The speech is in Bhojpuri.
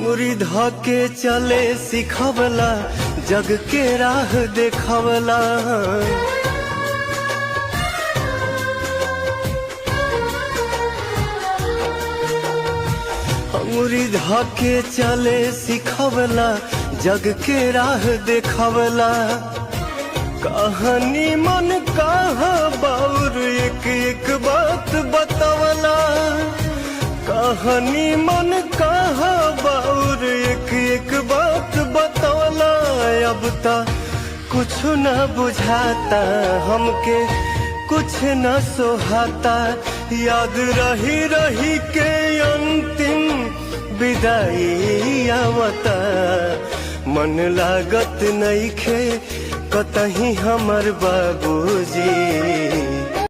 अंगुरी धके चले सिखवला, जग के राह देखवला। अंगुरी धके चले सिखवला, जग के राह देखवला। कहानी मन कहा बाउर एक एक बात बतवला। कहानी मन कहा बाउर एक एक बात बतवला। अब ता कुछ न बुझाता हमके, कुछ न सोहाता। याद रही रही के अंतिम विदाई आवता। मन लागत नइखे कतही हमर बाबूजी।